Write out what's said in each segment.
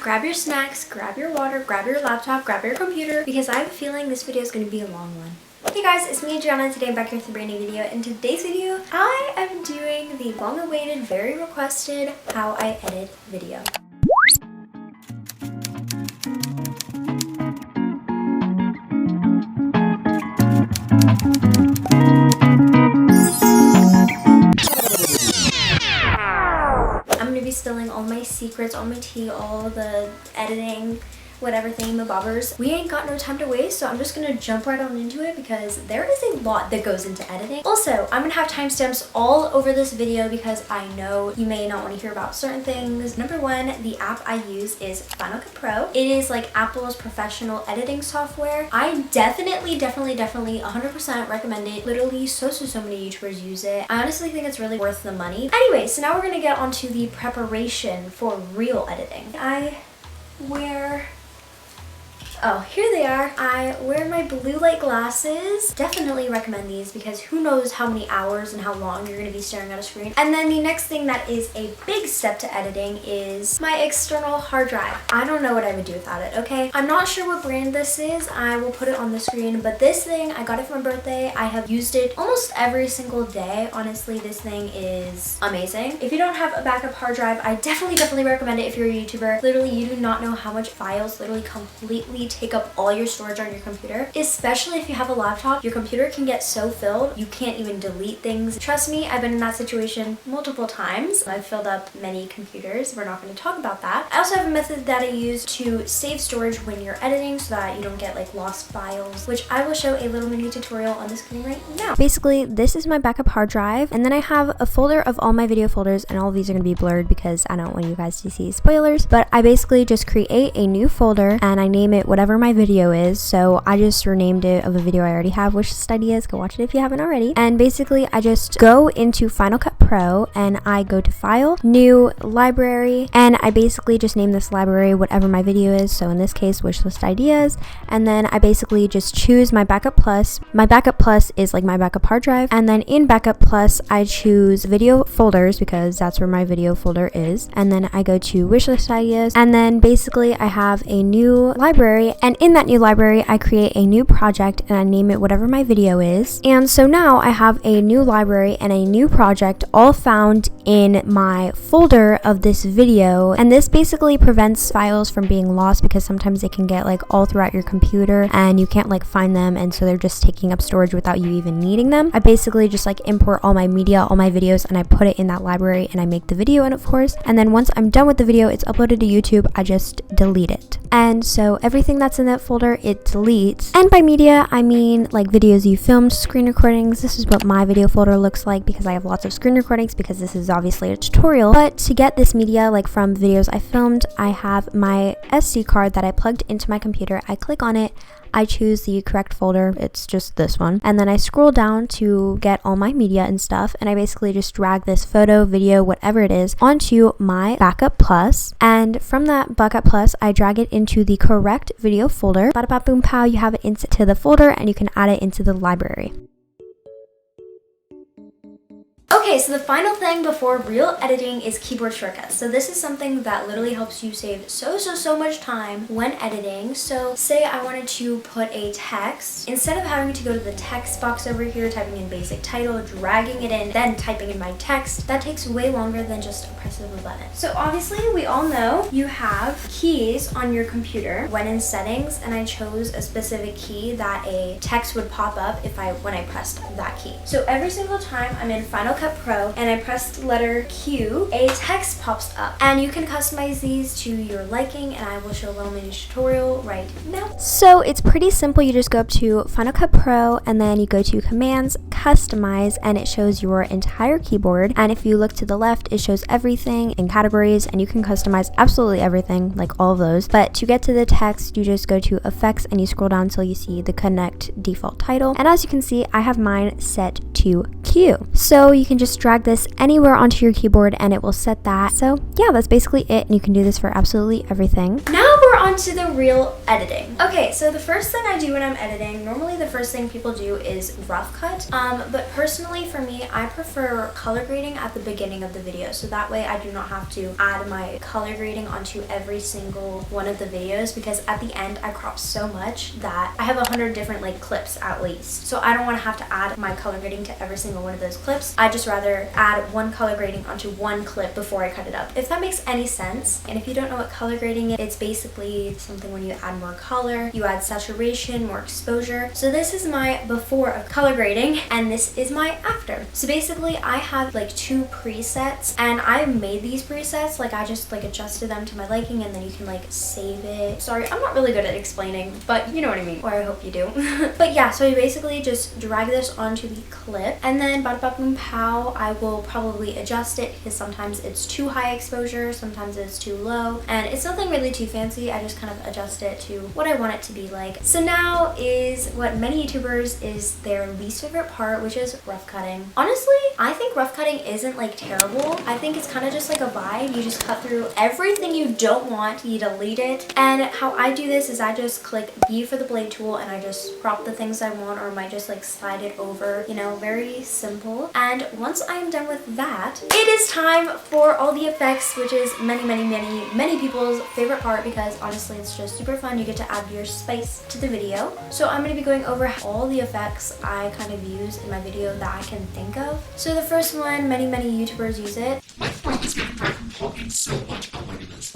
Grab your snacks, grab your water, grab your laptop, grab your computer, because I have a feeling this video is going to be a long one. Hey guys, it's me, Adriana. Today I'm back here with a brand new video. In today's video, I am doing the long-awaited, very requested how I edit video. I'm going to be spilling all my secrets, all my tea, all the editing, whatever thingamabobbers. We ain't got no time to waste, so I'm just gonna jump right on into it because there is a lot that goes into editing. Also, I'm gonna have timestamps all over this video because I know you may not want to hear about certain things. Number one, the app I use is Final Cut Pro. It is like Apple's professional editing software. I definitely 100% recommend it. Literally so many YouTubers use it. I honestly think it's really worth the money. Anyway, so now we're gonna get onto the preparation for real editing. Oh, here they are. I wear my blue light glasses. Definitely recommend these because who knows how many hours and how long you're going to be staring at a screen. And then the next thing that is a big step to editing is my external hard drive. I don't know what I would do without it, okay? I'm not sure what brand this is. I will put it on the screen, but this thing, I got it for my birthday. I have used it almost every single day. Honestly, this thing is amazing. If you don't have a backup hard drive, I definitely recommend it if you're a YouTuber. Literally, you do not know how much files literally completely take up all your storage on your computer, especially if you have a laptop. Your computer can get so filled you can't even delete things. Trust me, I've been in that situation multiple times. I've filled up many computers. We're not going to talk about that. I also have a method that I use to save storage when you're editing so that you don't get like lost files, which I will show a little mini tutorial on the screen right now. Basically, this is my backup hard drive, and then I have a folder of all my video folders, and all of these are going to be blurred because I don't want you guys to see spoilers, but I basically just create a new folder and I name it whatever my video is. So I just renamed it of a video I already have, Wishlist Ideas. Go watch it if you haven't already. And basically I just go into Final Cut Pro and I go to File, New, Library, and I basically just name this library whatever my video is. So in this case, Wishlist Ideas. And then I basically just choose my Backup Plus. My Backup Plus is like my backup hard drive. And then in Backup Plus, I choose video folders because that's where my video folder is. And then I go to Wishlist Ideas. And then basically I have a new library, and in that new library I create a new project and I name it whatever my video is. And so now I have a new library and a new project all found in my folder of this video, and this basically prevents files from being lost because sometimes they can get like all throughout your computer and you can't like find them, and so they're just taking up storage without you even needing them. I basically just like import all my media, all my videos, and I put it in that library and I make the video in, of course, and then once I'm done with the video, it's uploaded to YouTube, I just delete it. And so everything that's in that folder, it deletes. And by media, I mean like videos you filmed, screen recordings. This is what my video folder looks like because I have lots of screen recordings because this is obviously a tutorial. But to get this media like from videos I filmed, I have my SD card that I plugged into my computer. I click on it. I choose the correct folder, it's just this one, and then I scroll down to get all my media and stuff, and I basically just drag this photo, video, whatever it is, onto my Backup Plus, and from that Backup Plus, I drag it into the correct video folder. Bada bada boom pow, you have it into the folder, and you can add it into the library. Okay, so the final thing before real editing is keyboard shortcuts. So this is something that literally helps you save so much time when editing. So say I wanted to put a text, instead of having to go to the text box over here, typing in basic title, dragging it in, then typing in my text, that takes way longer than just a press of a button. So obviously we all know you have keys on your computer when in settings, and I chose a specific key that a text would pop up when I pressed that key. So every single time I'm in Final Cut Pro and I press the letter Q, a text pops up, and you can customize these to your liking, and I will show a little mini tutorial right now. So it's pretty simple. You just go up to Final Cut Pro and then you go to Commands, Customize, and it shows your entire keyboard, and if you look to the left it shows everything in categories, and you can customize absolutely everything, like all of those. But to get to the text, you just go to Effects and you scroll down until you see the Connect default title, and as you can see I have mine set to Q. So you you can just drag this anywhere onto your keyboard and it will set that. So yeah, that's basically it, and you can do this for absolutely everything. Now we're on to the real editing. Okay, so the first thing I do when I'm editing, normally the first thing people do is rough cut. But personally for me, I prefer color grading at the beginning of the video. So that way I do not have to add my color grading onto every single one of the videos, because at the end I crop so much that I have 100 different like clips at least. So I don't want to have to add my color grading to every single one of those clips. I just rather add one color grading onto one clip before I cut it up, if that makes any sense. And if you don't know what color grading is, it's basically something when you add more color, you add saturation, more exposure. So this is my before of color grading, and this is my after. So basically I have like 2 presets, and I made these presets, like I just like adjusted them to my liking, and then you can like save it. Sorry, I'm not really good at explaining, but you know what I mean, or I hope you do. But yeah, so you basically just drag this onto the clip, and then bada bada boom pow, I will probably adjust it, because sometimes it's too high exposure, sometimes it's too low, and it's nothing really too fancy. I just kind of adjust it to what I want it to be like. So now is what many YouTubers is their least favorite part, which is rough cutting. Honestly, I think rough cutting isn't like terrible. I think it's kind of just like a vibe. You just cut through everything you don't want, you delete it. And how I do this is I just click B for the blade tool, and I just crop the things I want, or might just like slide it over, you know, very simple. And once I am done with that, it is time for all the effects, which is many people's favorite part, because honestly it's just super fun. You get to add your spice to the video. So I'm going to be going over all the effects I kind of use in my video that I can think of. So the first one, many YouTubers use it.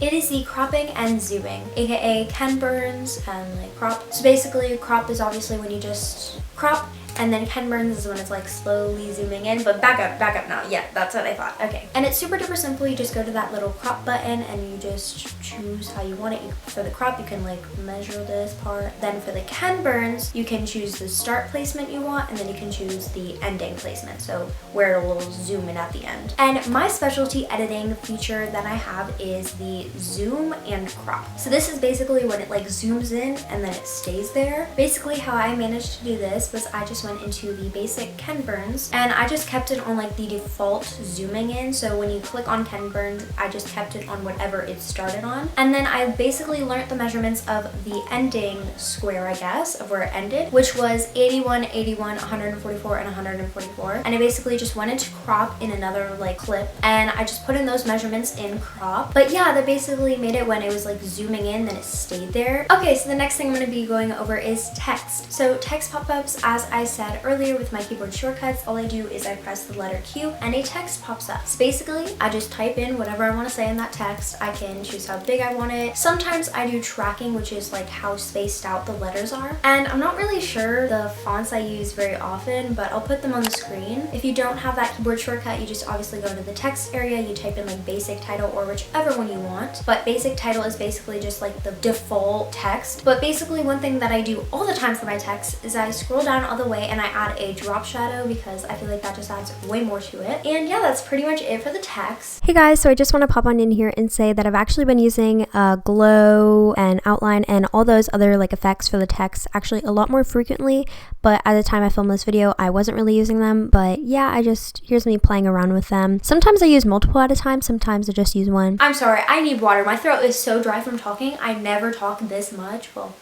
It is the cropping and zooming, aka Ken Burns and like crop. So basically crop is obviously when you just crop, and then Ken Burns is when it's like slowly zooming in. But back up now. Yeah, that's what I thought. Okay. And it's super duper simple. You just go to that little crop button and you just choose how you want it. For the crop, you can like measure this part. Then for the Ken Burns, you can choose the start placement you want, and then you can choose the ending placement. So where it will zoom in at the end. And my specialty editing feature that I have is the zoom and crop. So this is basically when it like zooms in and then it stays there. Basically how I managed to do this was I just went into the basic Ken Burns, and I just kept it on like the default zooming in. So when you click on Ken Burns, I just kept it on whatever it started on. And then I basically learned the measurements of the ending square, I guess, of where it ended, which was 81, 81, 144, and 144. And I basically just went into crop in another like clip, and I just put in those measurements in crop. But yeah, that basically made it when it was like zooming in, then it stayed there. Okay, so the next thing I'm going to be going over is text. So text pop-ups, as I said earlier with my keyboard shortcuts, all I do is I press the letter Q and a text pops up. So basically I just type in whatever I want to say in that text. I can choose how big I want it. Sometimes I do tracking, which is like how spaced out the letters are. And I'm not really sure the fonts I use very often, but I'll put them on the screen. If you don't have that keyboard shortcut, you just obviously go to the text area, you type in like basic title or whichever one you want. But basic title is basically just like the default text. But basically one thing that I do all the time for my text is I scroll down all the way and I add a drop shadow, because I feel like that just adds way more to it. And yeah, that's pretty much it for the text. Hey guys, so I just want to pop on in here and say that I've actually been using glow and outline and all those other like effects for the text actually a lot more frequently, but at the time I filmed this video I wasn't really using them. But yeah, here's me playing around with them. Sometimes I use multiple at a time, sometimes I just use one. I'm sorry, I need water. My throat is so dry from talking. I never talk this much. Well,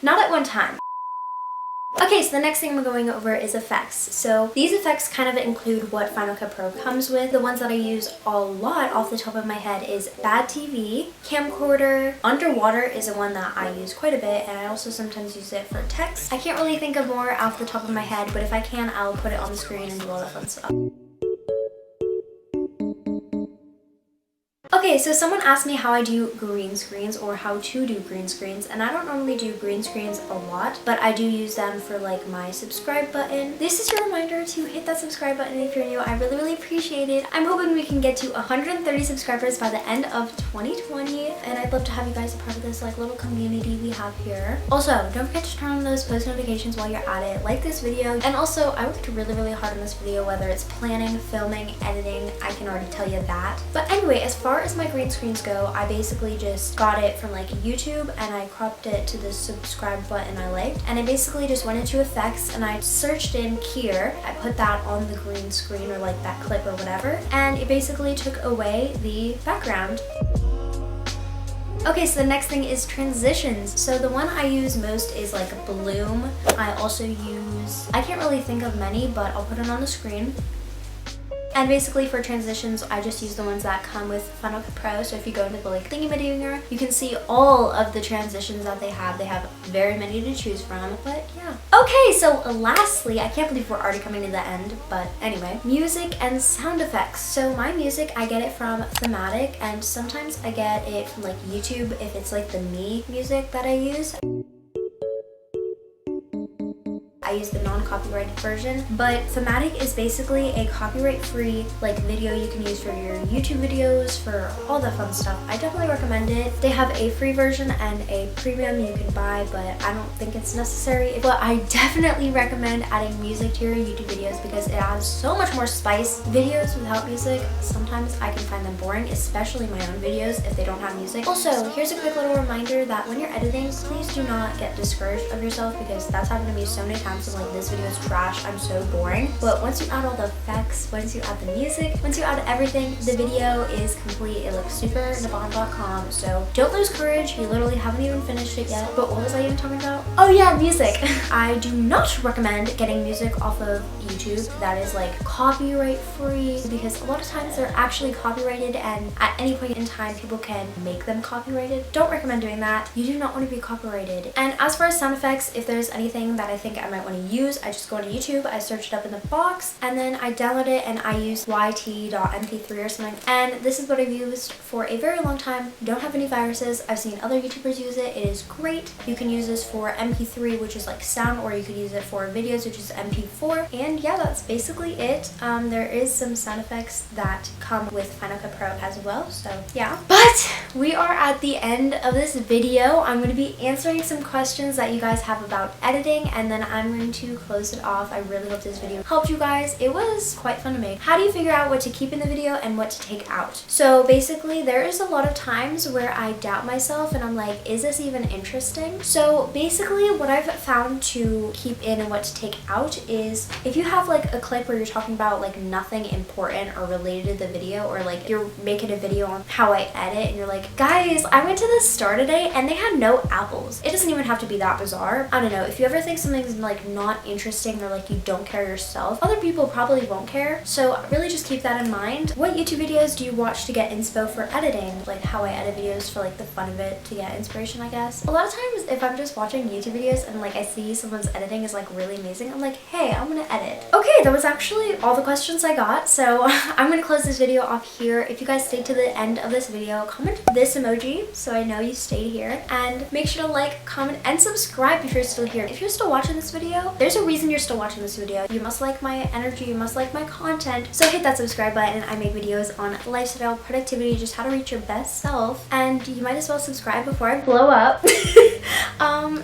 not at one time. Okay, so the next thing we're going over is effects. So these effects kind of include what Final Cut Pro comes with. The ones that I use a lot off the top of my head is Bad TV, Camcorder, Underwater is the one that I use quite a bit, and I also sometimes use it for text. I can't really think of more off the top of my head, but if I can, I'll put it on the screen and do all that fun stuff. Okay, so someone asked me how I do green screens or how to do green screens, and I don't normally do green screens a lot, but I do use them for like my subscribe button. This is your reminder to hit that subscribe button if you're new. I really appreciate it. I'm hoping we can get to 130 subscribers by the end of 2020, and I'd love to have you guys a part of this like little community we have here. Also, don't forget to turn on those post notifications while you're at it. Like this video, and also I worked really hard on this video, whether it's planning, filming, editing, I can already tell you that. But anyway, as far far as my green screens go, I basically just got it from like YouTube and I cropped it to the subscribe button I liked. And I basically just went into effects and I searched in Keer. I put that on the green screen or like that clip or whatever. And it basically took away the background. Okay, so the next thing is transitions. So the one I use most is like Bloom. I also use, I can't really think of many, but I'll put it on the screen. And basically for transitions, I just use the ones that come with Final Cut Pro. So if you go into the like thingy-majigger, you can see all of the transitions that they have. They have very many to choose from, but yeah. Okay, so lastly, I can't believe we're already coming to the end, but anyway, music and sound effects. So my music, I get it from Thematic, and sometimes I get it from like YouTube if it's like the Me music that I use. I use the non-copyrighted version, but Thematic is basically a copyright-free like video you can use for your YouTube videos, for all the fun stuff. I definitely recommend it. They have a free version and a premium you can buy, but I don't think it's necessary. But I definitely recommend adding music to your YouTube videos because it adds so much more spice. Videos without music, sometimes I can find them boring, especially my own videos if they don't have music. Also, here's a quick little reminder that when you're editing, please do not get discouraged of yourself because that's happened to me so many times. I'm like, this video is trash, I'm so boring. But once you add all the effects, once you add the music, once you add everything, the video is complete. It looks super nabomb.com. So don't lose courage. You literally haven't even finished it yet. But what was I even talking about? Oh yeah, music. I do not recommend getting music off of YouTube that is like copyright free because a lot of times they're actually copyrighted and at any point in time people can make them copyrighted. Don't recommend doing that. You do not want to be copyrighted. And as far as sound effects, if there's anything that I think I might want to use, I just go to YouTube, I search it up in the box, and then I download it and I use yt.mp3 or something. And this is what I've used for a very long time. Don't have any viruses. I've seen other YouTubers use it. It is great. You can use this for MP3, which is like sound, or you could use it for videos, which is MP4. And yeah, that's basically it. There is some sound effects that come with Final Cut Pro as well, so yeah. But we are at the end of this video. I'm going to be answering some questions that you guys have about editing, and then I'm going to close it off. I really hope this video helped you guys. It was quite fun to make. How do you figure out what to keep in the video and what to take out? So basically, there is a lot of times where I doubt myself and I'm like, is this even interesting? So basically, what I've found to keep in and what to take out is if you have like a clip where you're talking about like nothing important or related to the video, or like you're making a video on how I edit and you're like, guys, I went to the store today and they had no apples. It doesn't even have to be that bizarre. I don't know. If you ever think something's like not interesting or like you don't care yourself, other people probably won't care. So really just keep that in mind. What YouTube videos do you watch to get inspo for editing? Like how I edit videos for like the fun of it, to get inspiration, I guess. A lot of times if I'm just watching YouTube videos and like I see someone's editing is like really amazing, I'm like, hey, I'm gonna edit. Okay, that was actually all the questions I got. So I'm gonna close this video off here. If you guys stayed to the end of this video, comment this emoji so I know you stayed here, and make sure to like, comment, and subscribe if you're still here. If you're still watching this video, there's a reason you're still watching this video. You must like my energy, you must like my content. So hit that subscribe button. I make videos on lifestyle, productivity, just how to reach your best self, and you might as well subscribe before I blow up.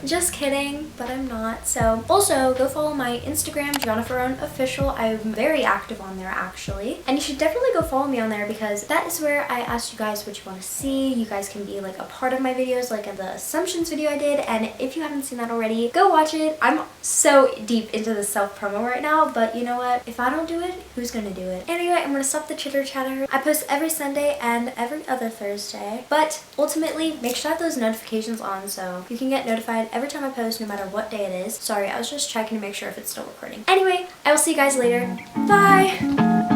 Just kidding, but I'm not. So also go follow my Instagram, Gianna Ferrone Official. I'm very active on there actually, and you should definitely go follow me on there because that is where I asked you guys what you want to see. You guys can be like a part of my videos, like in the assumptions video I did, and if you haven't seen that already, go watch it. I'm so deep into the self-promo right now, but you know what? If I don't do it, who's gonna do it? Anyway, I'm gonna stop the chitter chatter. I post every Sunday and every other Thursday, but ultimately make sure to have those notifications on so you can get notified every time I post, no matter what day it is. Sorry, I was just checking to make sure if it's still recording. Anyway, I will see you guys later. Bye!